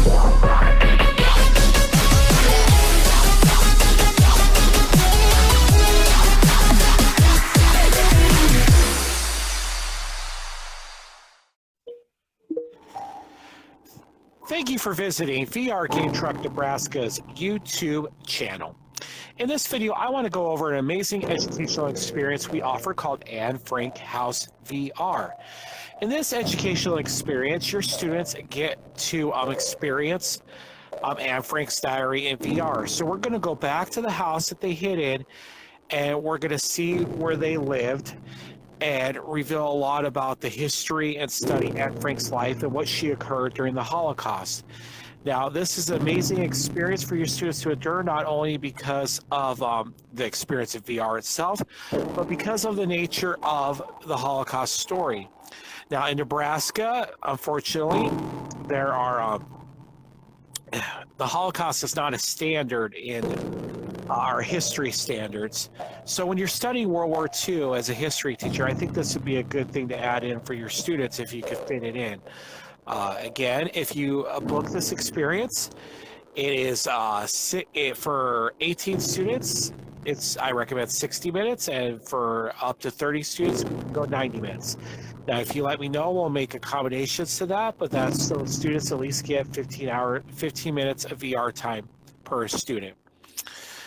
Thank you for visiting VR Game Truck Nebraska's YouTube channel. In this video, I want to go over an amazing educational experience we offer called Anne Frank House VR. In this educational experience, your students get to experience Anne Frank's diary in VR. So we're going to go back to the house that they hid in, and we're going to see where they lived and reveal a lot about the history and study Anne Frank's life and what she occurred during the Holocaust. Now, this is an amazing experience for your students to endure, not only because of the experience of VR itself, but because of the nature of the Holocaust story. Now, in Nebraska, unfortunately, there are the Holocaust is not a standard in our history standards. So when you're studying World War II as a history teacher, I think this would be a good thing to add in for your students if you could fit it in. Again, if you book this experience, it is for 18 students, I recommend 60 minutes, and for up to 30 students, go 90 minutes. Now, if you let me know, we'll make accommodations to that, but that's so students at least get 15 minutes of VR time per student.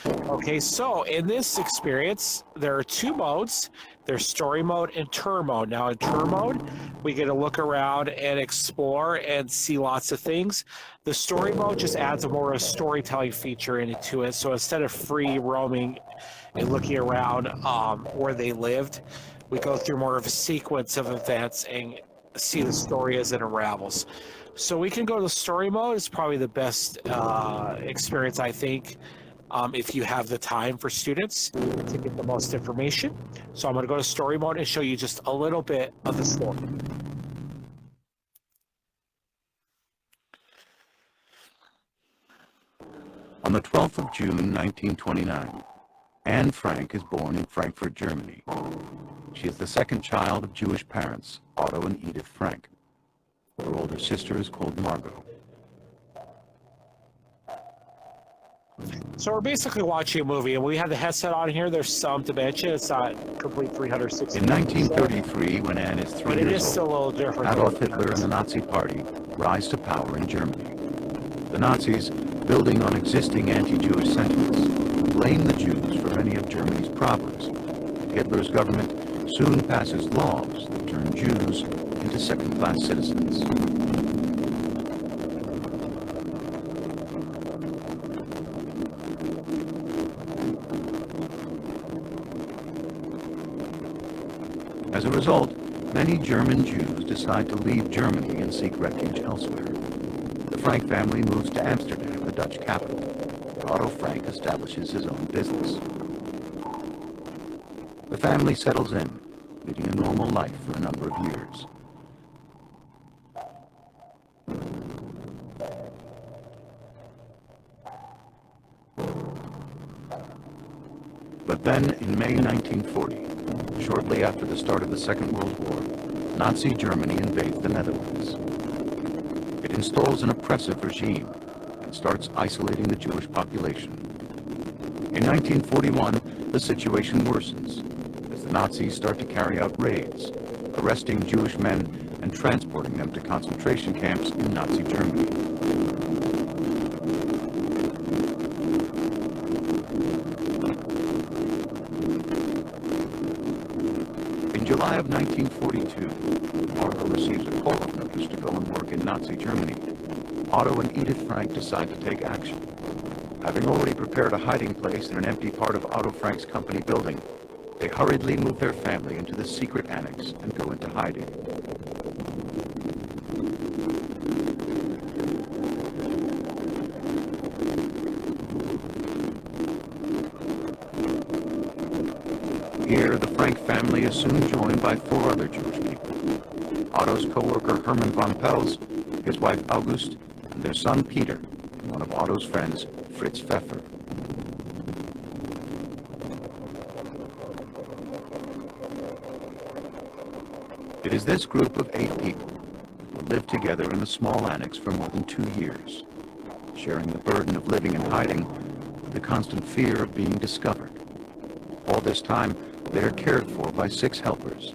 Okay, so in this experience, there are two modes. There's story mode and tour mode. Now in tour mode, we get to look around and explore and see lots of things. The story mode just adds a more storytelling feature into it. So instead of free roaming and looking around where they lived, we go through more of a sequence of events and see the story as it unravels. So we can go to story mode. It's probably the best experience, I think, if you have the time for students to get the most information. So I'm going to go to story mode and show you just a little bit of the story. On the 12th of June, 1929, Anne Frank is born in Frankfurt, Germany. She is the second child of Jewish parents, Otto and Edith Frank. Her older sister is called Margot. So we're basically watching a movie, and we have the headset on here. There's some dimension. It's not complete 360. In 1933, when Anne is 3 but it is years still a little old, different. Adolf Hitler and the Nazi Party rise to power in Germany. The Nazis, building on existing anti-Jewish sentiments, blame the Jews for many of Germany's problems. Hitler's government soon passes laws that turn Jews into second-class citizens. As a result, many German Jews decide to leave Germany and seek refuge elsewhere. The Frank family moves to Amsterdam, the Dutch capital, where Otto Frank establishes his own business. The family settles in, leading a normal life for a number of years. But then, in May 1940, shortly after the start of the Second World War, Nazi Germany invades the Netherlands. It installs an oppressive regime and starts isolating the Jewish population. In 1941, the situation worsens as the Nazis start to carry out raids, arresting Jewish men and transporting them to concentration camps in Nazi Germany. In July of 1942, Margot receives a call-up notice to go and work in Nazi Germany. Otto and Edith Frank decide to take action. Having already prepared a hiding place in an empty part of Otto Frank's company building, they hurriedly move their family into the secret annex and go into hiding. Here, the Frank family is soon joined by 4 other Jewish people. Otto's co-worker Hermann von Pels, his wife August, and their son Peter, and one of Otto's friends, Fritz Pfeffer. It is this group of 8 people who will lived together in a small annex for more than 2 years, sharing the burden of living and hiding, the constant fear of being discovered. All this time, they are cared for by 6 helpers,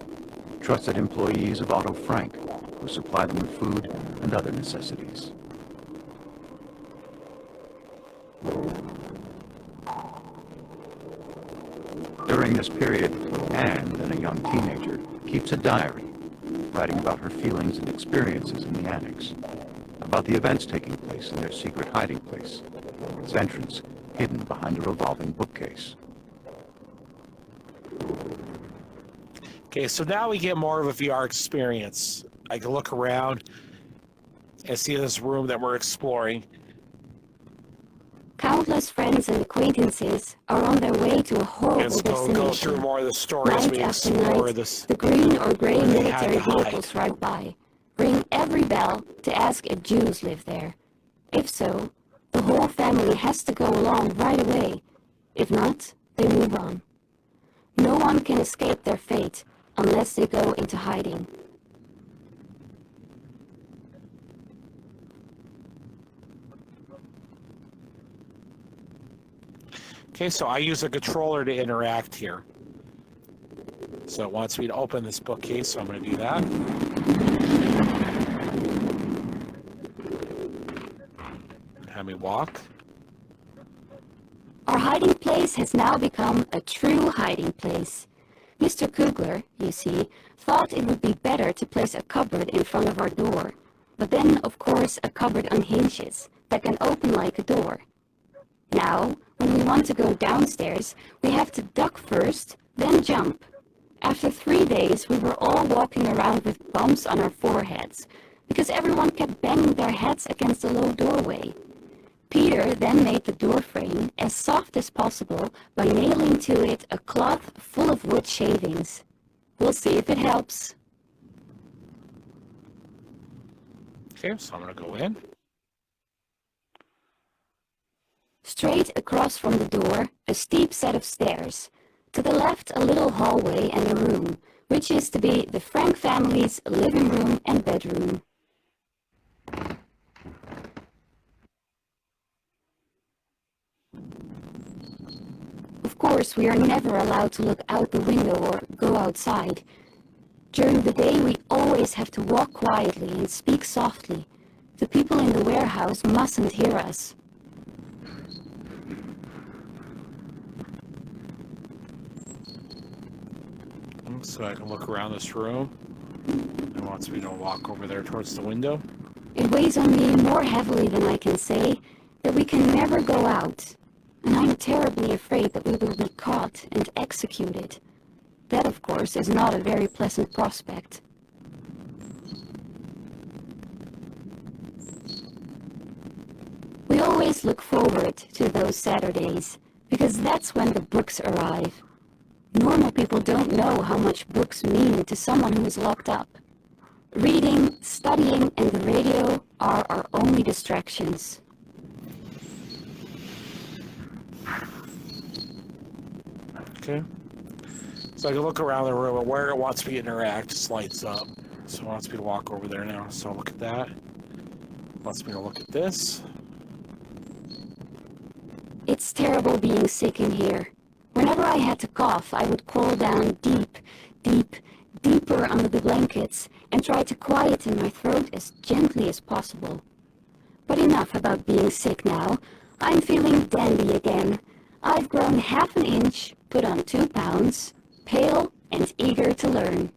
trusted employees of Otto Frank, who supply them with food and other necessities. During this period, Anne, then a young teenager, keeps a diary, writing about her feelings and experiences in the annex, about the events taking place in their secret hiding place, its entrance hidden behind a revolving bookcase. Okay, so now we get more of a VR experience. I can look around and see this room that we're exploring. Countless friends and acquaintances are on their way to a horrible Let's destination. go through more of the stories Night we after explore night, this. the green or gray They had military to hide. vehicles ride by, ring every bell to ask if Jews live there. If so, the whole family has to go along right away. If not, they move on. No one can escape their fate unless they go into hiding. Okay, so I use a controller to interact here. So it wants me to open this bookcase, so I'm going to do that. Have me walk. Our hiding place has now become a true hiding place. Mr. Kugler, you see, thought it would be better to place a cupboard in front of our door. But then, of course, a cupboard unhinges that can open like a door. Now, when we want to go downstairs, we have to duck first, then jump. After 3 days, we were all walking around with bumps on our foreheads, because everyone kept banging their heads against the low doorway. Peter then made the door frame as soft as possible by nailing to it a cloth full of wood shavings. We'll see if it helps. Okay, so I'm going to go in. Straight across from the door, a steep set of stairs. To the left, a little hallway and a room, which is to be the Frank family's living room and bedroom. Of course, we are never allowed to look out the window or go outside. During the day, we always have to walk quietly and speak softly. The people in the warehouse mustn't hear us. So I can look around this room. It wants me to walk over there towards the window. It weighs on me more heavily than I can say that we can never go out. And I'm terribly afraid that we will be caught and executed. That, of course, is not a very pleasant prospect. We always look forward to those Saturdays, because that's when the books arrive. Normal people don't know how much books mean to someone who is locked up. Reading, studying, and the radio are our only distractions. Okay. So I can look around the room and where it wants me to interact just lights up. So it wants me to walk over there now. So I'll look at that. It wants me to look at this. It's terrible being sick in here. Whenever I had to cough, I would crawl down deeper under the blankets and try to quieten my throat as gently as possible. But enough about being sick now. I'm feeling dandy again. I've grown half an inch, put on 2 pounds, pale and eager to learn.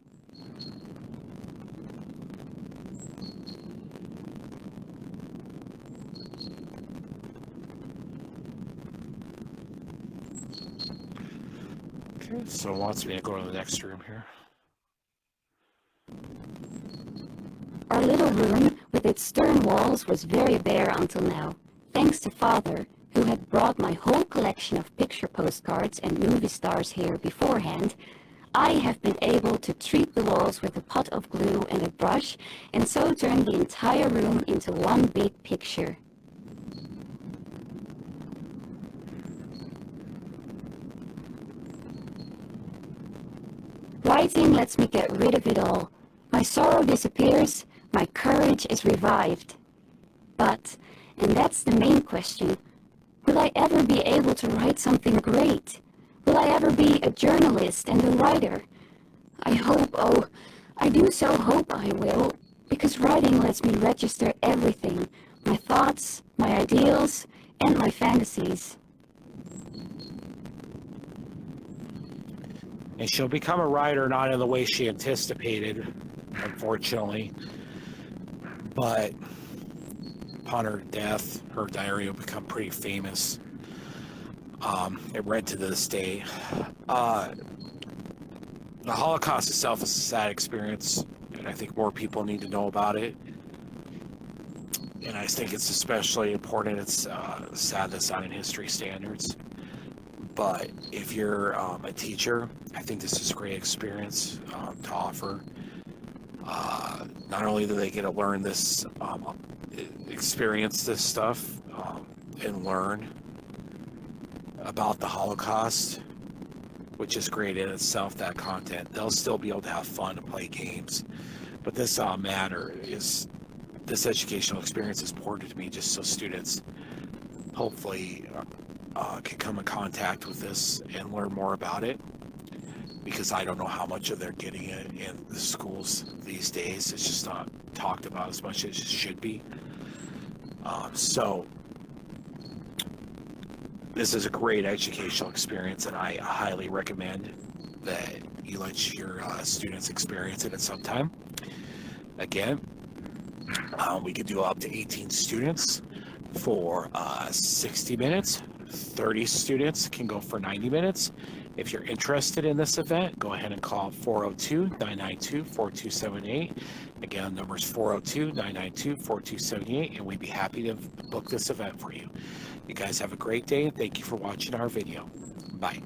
Okay, so it wants me to go to the next room here. Our little room with its stern walls was very bare until now, thanks to Father, who had brought my whole collection of picture postcards and movie stars here beforehand. I have been able to treat the walls with a pot of glue and a brush, and so turn the entire room into one big picture. Writing lets me get rid of it all. My sorrow disappears My courage is revived. But, and that's the main question, will I ever be able to write something great? Will I ever be a journalist and a writer? I hope, oh, I do so hope I will, because writing lets me register everything, my thoughts, my ideals, and my fantasies. And she'll become a writer not in the way she anticipated, unfortunately. But upon her death, her diary will become pretty famous. It read to this day. The Holocaust itself is a sad experience, and I think more people need to know about it. And I think it's especially important. It's sad that's not in history standards. But if you're a teacher, I think this is a great experience to offer. Not only do they get to learn this, experience this stuff, and learn about the Holocaust, which is great in itself, that content. They'll still be able to have fun and play games. But this this educational experience is important to me just so students hopefully can come in contact with this and learn more about it, because I don't know how much of they're getting it in the schools these days. It's just not talked about as much as it should be. So this is a great educational experience, and I highly recommend that you let your students experience it at some time. Again, we could do up to 18 students for 60 minutes. 30 students can go for 90 minutes. If you're interested in this event, go ahead and call 402-992-4278. Again, the number is 402-992-4278, and we'd be happy to book this event for you. You guys have a great day, and thank you for watching our video. Bye.